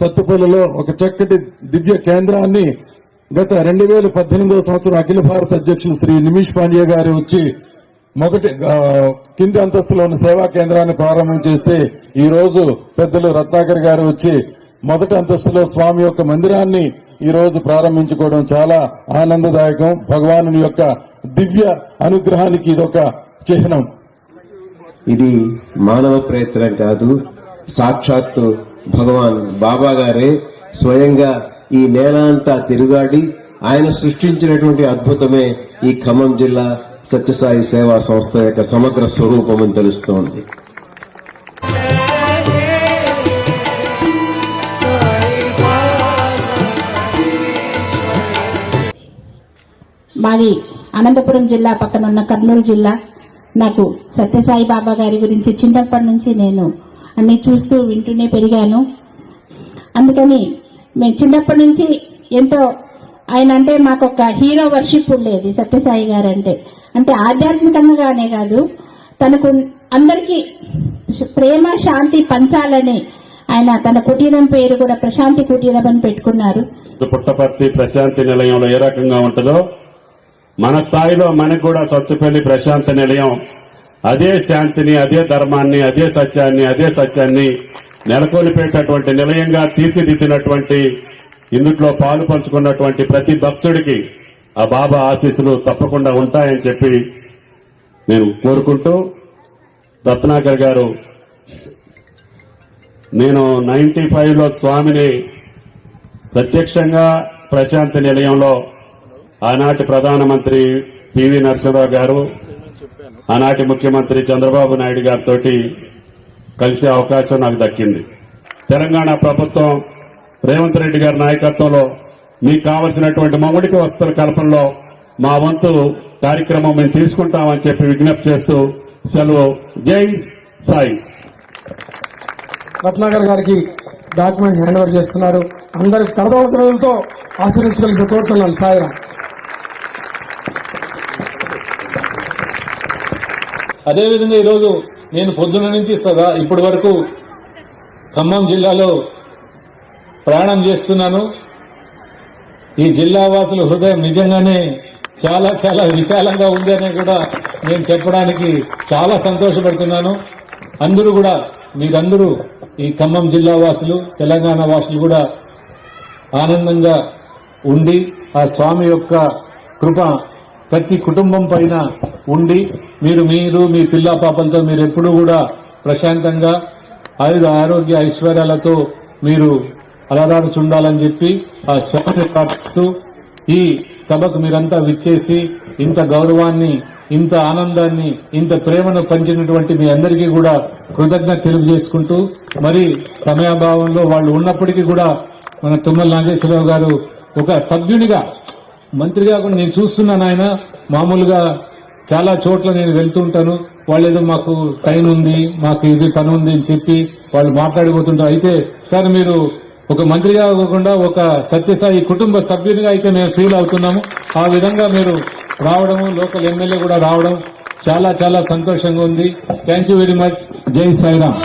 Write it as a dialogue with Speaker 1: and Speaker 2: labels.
Speaker 1: సత్తుపల్లిలో ఒక చక్కటి దివ్య కేంద్రాన్ని గత 2018వ సంవత్సరం అఖిల భారత అధ్యక్షులు శ్రీ నిమిష్ పాండ్య గారు వచ్చి మొదటి కింది అంతస్తులో ఉన్న సేవా కేంద్రాన్ని ప్రారంభం చేస్తే ఈ రోజు పెద్దలు రత్నాకర్ గారు వచ్చి మొదటి అంతస్తులో స్వామి యొక్క మందిరాన్ని ఈ రోజు ప్రారంభించుకోవడం చాలా ఆనందదాయకం. భగవాను యొక్క దివ్య అనుగ్రహానికి ఇదొక చిహ్నం.
Speaker 2: ఇది మానవ ప్రయత్నం కాదు, సాక్షాత్తు భగవాన్ బాబా గారే స్వయంగా ఈ నేల అంతా తిరుగాడి ఆయన సృష్టించినటువంటి అద్భుతమే ఈ ఖమ్మం జిల్లా సత్యసాయి సేవా సంస్థ యొక్క సమగ్ర స్వరూపం అని తెలుస్తోంది.
Speaker 3: మాది అనంతపురం జిల్లా పక్కన ఉన్న కర్నూలు జిల్లా. నాకు సత్యసాయి బాబా గారి గురించి చిన్నప్పటి నుంచి నేను అన్ని చూస్తూ వింటూనే పెరిగాను. అందుకని మేము చిన్నప్పటి నుంచి ఎంతో ఆయన అంటే మాకు ఒక హీరో వర్షిప్ ఉండేది. సత్యసాయి గారు అంటే ఆధ్యాత్మికంగానే కాదు, తనకు అందరికీ ప్రేమ శాంతి పంచాలని ఆయన తన కుటీరం పేరు కూడా ప్రశాంతి కుటీరం అని పెట్టుకున్నారు.
Speaker 4: పుట్టపర్తి ప్రశాంతి నిలయంలో ఏ రకంగా ఉంటుందో మన స్థాయిలో మనకు కూడా సత్తుపల్లి ప్రశాంతి నిలయం అదే శాంతిని, అదే ధర్మాన్ని, అదే సత్యాన్ని నెలకొల్పేటటువంటి నిలయంగా తీర్చిదిద్దినటువంటి, ఇందుట్లో పాలు పంచుకున్నటువంటి ప్రతి భక్తుడికి ఆ బాబా ఆశీస్సులు తప్పకుండా ఉంటాయని చెప్పి నేను కోరుకుంటూ, రత్నాకర్ గారు, నేను 95లో స్వామిని ప్రత్యక్షంగా ప్రశాంతి నిలయంలో ఆనాటి ప్రధానమంత్రి పివి నరసింహరావు గారు, ఆనాటి ముఖ్యమంత్రి చంద్రబాబు నాయుడు గారితో కలిసే అవకాశం నాకు దక్కింది. తెలంగాణ ప్రభుత్వం రేవంత్ రెడ్డి గారి నాయకత్వంలో మీకు కావలసినటువంటి మొగుడికి వస్తున్న కల్పనలో మా వంతు కార్యక్రమం మేము తీసుకుంటామని చెప్పి విజ్ఞప్తి చేస్తూ సెలవు. జై సాయి.
Speaker 5: రత్నాకర్ గారికి డాక్యుమెంట్ హ్యాండ్ ఓవర్ చేస్తున్నారు. అందరికి కరదోళతో ఆశీర్వించగలిగి కోరుతున్నాను. సాయిరాం.
Speaker 6: అదేవిధంగా ఈరోజు నేను పొద్దున్న నుంచి ఇప్పటి వరకు ఖమ్మం జిల్లాలో ప్రయాణం చేస్తున్నాను. ఈ జిల్లా వాసుల హృదయం నిజంగానే చాలా చాలా విశాలంగా ఉందని కూడా నేను చెప్పడానికి చాలా సంతోషపడుతున్నాను. అందరూ కూడా మీరందరూ ఈ ఖమ్మం జిల్లా వాసులు, తెలంగాణ వాసులు కూడా ఆనందంగా ఉండి ఆ స్వామి యొక్క కృప ప్రతి కుటుంబం పైన ఉండి మీరు మీ పిల్ల పాపలతో మీరు ఎప్పుడూ కూడా ప్రశాంతంగా ఆరోగ్య ఐశ్వర్యాలతో మీరు అలరారుచుండాలని చెప్పి ఆ స్వామిని ప్రార్థిస్తూ ఈ సభకు మీరంతా విచ్చేసి ఇంత గౌరవాన్ని, ఇంత ఆనందాన్ని, ఇంత ప్రేమను పంచినటువంటి మీ అందరికీ కూడా కృతజ్ఞత తెలియజేసుకుంటూ, మరి సమయాభావంలో వాళ్ళు ఉన్నప్పటికీ కూడా మన తుమ్మల నాగేశ్వరరావు గారు ఒక సభ్యునిగా, మంత్రిగా కూడా నేను చూస్తున్నాను. ఆయన మామూలుగా చాలా చోట్ల నేను వెళ్తూ ఉంటాను. వాళ్ళు ఏదో మాకు టైం ఉంది, మాకు ఇది పని ఉంది అని చెప్పి వాళ్ళు మాట్లాడిపోతుంటారు. అయితే సార్ మీరు ఒక మంత్రిగా కాకుండా ఒక సత్యసాయి కుటుంబ సభ్యునిగా అయితే మేము ఫీల్ అవుతున్నాము. ఆ విధంగా మీరు రావడము, లోకల్ ఎమ్మెల్యే కూడా రావడం చాలా చాలా సంతోషంగా ఉంది. Thank you very much. జై సాయిరాం.